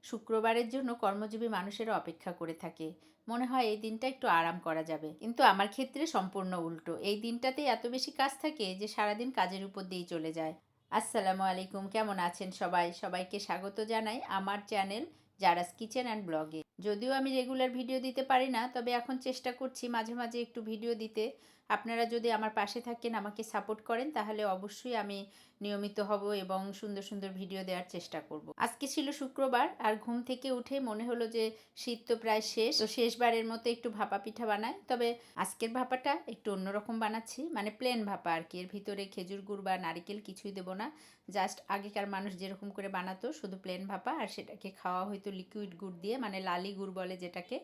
শুক্রবারের জন্য কর্মজীবী মানুষেরা অপেক্ষা করে থাকে। মনে হয় এই দিনটা একটু আরাম করা যাবে, কিন্তু আমার ক্ষেত্রে সম্পূর্ণ উল্টো। এই দিনটাতে এত বেশি কাজ থাকে যে সারাদিন কাজের উপর দিয়েই চলে যায়। আসসালামু আলাইকুম, কেমন আছেন সবাই? সবাইকে স্বাগত জানাই আমার চ্যানেল জারাস কিচেন অ্যান্ড ব্লগে। যদিও আমি রেগুলার ভিডিও দিতে পারি না, তবে এখন চেষ্টা করছি মাঝে মাঝে একটু ভিডিও দিতে। আপনারা যদি আমার পাশে থাকেন, আমাকে সাপোর্ট করেন, তাহলে অবশ্যই আমি নিয়মিত হব এবং সুন্দর সুন্দর ভিডিও দেওয়ার চেষ্টা করব। আজকে ছিল শুক্রবার, আর ঘুম থেকে উঠে মনে হলো যে শীত তো প্রায় শেষ, তো শেষবারের মতো একটু ভাপা পিঠা বানাই। তবে আজকের ভাপাটা একটু অন্যরকম বানাচ্ছি, মানে প্লেন ভাপা আর কি। এর ভিতরে খেজুর গুড় বা নারিকেল কিছুই দেবো না। জাস্ট আগেকার মানুষ যেরকম করে বানাতো, শুধু প্লেন ভাপা, আর সেটাকে খাওয়া হয়তো লিকুইড গুড় দিয়ে, মানে লালি গুড় বলে যেটাকে,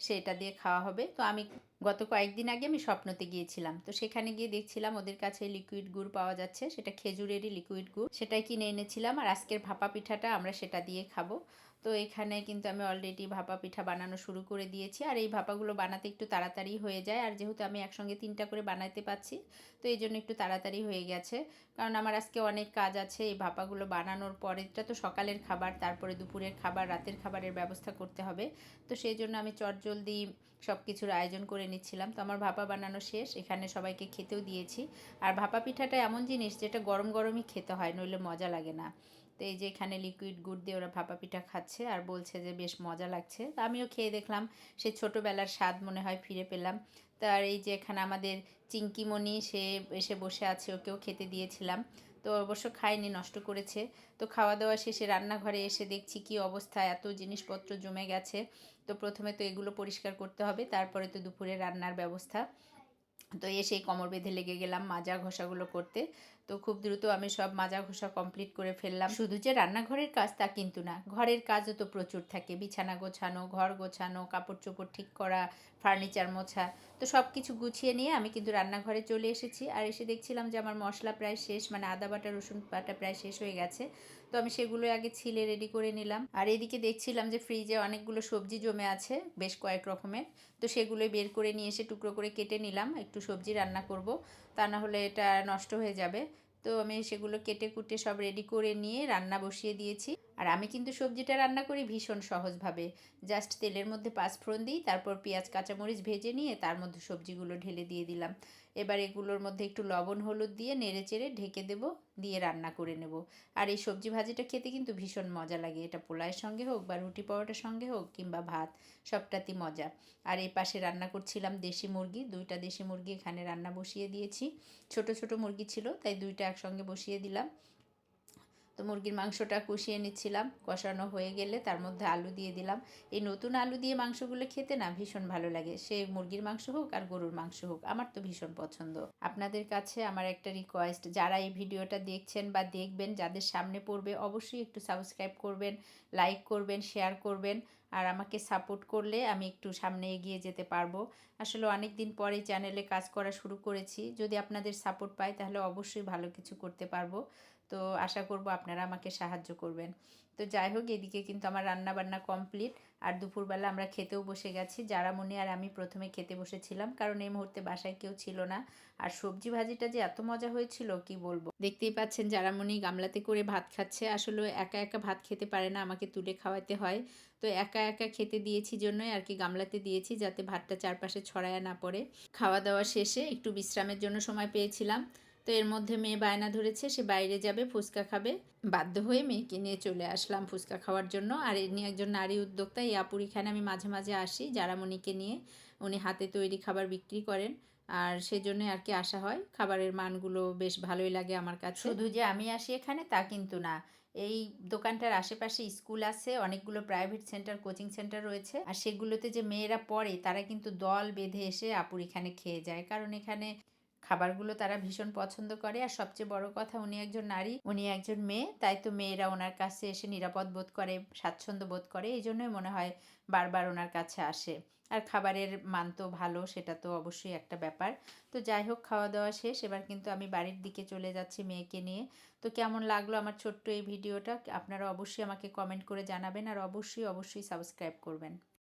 সেটা দিয়ে খাওয়া হবে। তো আমি গত কয়েকদিন আগে আমি স্বপ্নতে গিয়েছিলাম, তো সেখানে গিয়ে দেখছিলাম ওদের কাছে লিকুইড গুড় পাওয়া যাচ্ছে, সেটা খেজুরেরই লিকুইড গুড়, সেটাই কিনে এনেছিলাম। আর আজকের ভাপা পিঠাটা আমরা সেটা দিয়ে খাবো। তো এখানে কিন্তু আমি অলরেডি ভাপা পিঠা বানানো শুরু করে দিয়েছি, আর এই ভাপাগুলো বানাতে একটু তাড়াতাড়ি হয়ে যায়। আর যেহেতু আমি একসঙ্গে 3টা করে বানাতে পারছি, তো এই জন্য একটু তাড়াতাড়ি হয়ে গেছে। কারণ আমার আজকে অনেক কাজ আছে। এই ভাপাগুলো বানানোর পরেরটা তো সকালের খাবার, তারপরে দুপুরের খাবার, রাতের খাবারের ব্যবস্থা করতে হবে। তো সেই জন্য আমি চটজলদি সব কিছুর আয়োজন করে নিচ্ছিলাম। তো আমার ভাপা বানানো শেষ, এখানে সবাইকে খেতেও দিয়েছি। আর ভাপা পিঠাটা এমন জিনিস যেটা গরম গরমই খেতে হয়, নইলে মজা লাগে না। তো এই যে এখানে লিকুইড গুড় দিয়ে ওরা ভাপা পিঠা খাচ্ছে আর বলছে যে বেশ মজা লাগছে। তো আমিও খেয়ে দেখলাম, সেই ছোটোবেলার স্বাদ মনে হয় ফিরে পেলাম। তার এই যে এখানে আমাদের চিঙ্কিমণি, সে এসে বসে আছে, ওকেও খেতে দিয়েছিলাম। তো অবশ্য খায়নি, নষ্ট করেছে। তো খাওয়া দাওয়া শেষে রান্নাঘরে এসে দেখছি কি অবস্থা, এত জিনিসপত্র জমে গেছে। তো প্রথমে তো এগুলো পরিষ্কার করতে হবে, তারপরে তো দুপুরে রান্নার ব্যবস্থা। তো এসেই কোমর বেঁধে লেগে গেলাম মাজা ঘষাগুলো করতে। তো খুব দ্রুত আমি সব মাজা ঘষা কমপ্লিট করে ফেললাম। শুধু যে রান্নাঘরের কাজ তা কিন্তু না, ঘরের কাজও তো প্রচুর থাকে। বিছানা গোছানো, ঘর গোছানো, কাপড় চোপড় ঠিক করা, ফার্নিচার মোছা। তো সব কিছু গুছিয়ে নিয়ে আমি কিন্তু রান্নাঘরে চলে এসেছি। আর এসে দেখছিলাম যে আমার মশলা প্রায় শেষ, মানে আদা বাটা রসুন বাটা প্রায় শেষ হয়ে গেছে। তো আমি সেগুলো আগে ছিলে রেডি করে নিলাম। আর এদিকে দেখছিলাম যে ফ্রিজে অনেকগুলো সবজি জমে আছে, বেশ কয়েক রকমের। তো সেগুলোই বের করে নিয়ে এসে টুকরো করে কেটে নিলাম, একটু সবজি রান্না করব, তা না হলে এটা নষ্ট হয়ে যাবে। তো আমি সেগুলো কেটে কুটে সব রেডি করে নিয়ে রান্না বসিয়ে দিয়েছি। আর আমি কিন্তু সবজিটা রান্না করি ভীষণ সহজভাবে। জাস্ট তেলের মধ্যে পাঁচফোড়ন দিই, তারপর পেঁয়াজ কাঁচামরিচ ভেজে নিয়ে তার মধ্যে সবজিগুলো ঢেলে দিয়ে দিলাম। এবার এগুলোর মধ্যে একটু লবণ হলুদ দিয়ে নেড়ে চেড়ে ঢেকে দেবো, দিয়ে রান্না করে নেব। আর এই সবজি ভাজিটা খেতে কিন্তু ভীষণ মজা লাগে। এটা পোলাওয়ের সঙ্গে হোক বা রুটি পরোটার সঙ্গে হোক কিংবা ভাত, সবটাতেই মজা। আর এই পাশে রান্না করছিলাম দেশি মুরগি, 2টা দেশি মুরগি এখানে রান্না বসিয়ে দিয়েছি। ছোট ছোট মুরগি ছিল, তাই 2টা একসঙ্গে বসিয়ে দিলাম। তো মুরগির মাংসটা কষিয়ে নিচ্ছিলাম, কষানো হয়ে গেলে তার মধ্যে আলু দিয়ে দিলাম। এই নতুন আলু দিয়ে মাংসগুলো খেতে না ভীষণ ভালো লাগে, সে মুরগির মাংস হোক আর গরুর মাংস হোক, আমার তো ভীষণ পছন্দ। আপনাদের কাছে আমার একটা রিকোয়েস্ট, যারা এই ভিডিওটা দেখছেন বা দেখবেন, যাদের সামনে পড়বে, অবশ্যই একটু সাবস্ক্রাইব করবেন, লাইক করবেন, শেয়ার করবেন। আর আমাকে সাপোর্ট করলে আমি একটু সামনে এগিয়ে যেতে পারবো। আসলে অনেক দিন পরে চ্যানেলে কাজ করা শুরু করেছি, যদি আপনাদের সাপোর্ট পাই তাহলে অবশ্যই ভালো কিছু করতে পারবো। তো আশা করব আপনারা আমাকে সাহায্য করবেন। তো যাই হোক, এদিকে কিন্তু আমার রান্না বান্না কমপ্লিট। আর দুপুরবেলা আমরা খেতেও বসে গেছি, জারামণি আর আমি প্রথমে খেতে বসেছিলাম, কারণ এই মুহূর্তে বাসায় কেউ ছিল না। আর সবজি ভাজিটা যে এত মজা হয়েছিল কি বলবো। দেখতেই পাচ্ছেন জারামণি গামলাতে করে ভাত খাচ্ছে। আসলে একা একা ভাত খেতে পারে না, আমাকে তুলে খাওয়াতে হয়। তো একা একা খেতে দিয়েছি জন্যই আর কি গামলাতে দিয়েছি, যাতে ভাতটা চারপাশে ছড়ায় না পড়ে। খাওয়া দাওয়া শেষে একটু বিশ্রামের জন্য সময় পেয়েছিলাম। তো এর মধ্যে মেয়ে বায়না ধরেছে, সে বাইরে যাবে, ফুচকা খাবে। বাধ্য হয়ে মেয়েকে নিয়ে চলে আসলাম ফুচকা খাওয়ার জন্য। আর এমনি একজন নারী উদ্যোক্তা, এই আপুর এখানে আমি মাঝে মাঝে আসি জারামণিকে নিয়ে। উনি হাতে তৈরি খাবার বিক্রি করেন, আর সেজন্য আর কি আসা হয়। খাবারের মানগুলো বেশ ভালোই লাগে আমার কাছে। শুধু যে আমি আসি এখানে তা কিন্তু না, এই দোকানটার আশেপাশে স্কুল আছে, অনেকগুলো প্রাইভেট সেন্টার, কোচিং সেন্টার রয়েছে। আর সেগুলোতে যে মেয়েরা পড়ে তারা কিন্তু দল বেঁধে এসে আপুর এখানে খেয়ে যায়, কারণ এখানে খাবারগুলো তারা ভীষণ পছন্দ করে। আর সবচেয়ে বড় কথা, উনি একজন নারী, উনি একজন মেয়ে, তাই তো মেয়েরা ওনার কাছে এসে নিরাপদ বোধ করে, স্বাচ্ছন্দ্য বোধ করে, এই জন্যই মনে হয় বারবার ওনার কাছে আসে। আর খাবারের মান তো ভালো, সেটা তো অবশ্যই একটা ব্যাপার। তো যাই হোক, খাওয়া দাওয়া শেষ, এবার কিন্তু আমি বাড়ির দিকে চলে যাচ্ছি মেয়েকে নিয়ে। তো কেমন লাগলো আমার ছোট্ট এই ভিডিওটা, আপনারা অবশ্যই আমাকে কমেন্ট করে জানাবেন, আর অবশ্যই অবশ্যই সাবস্ক্রাইব করবেন।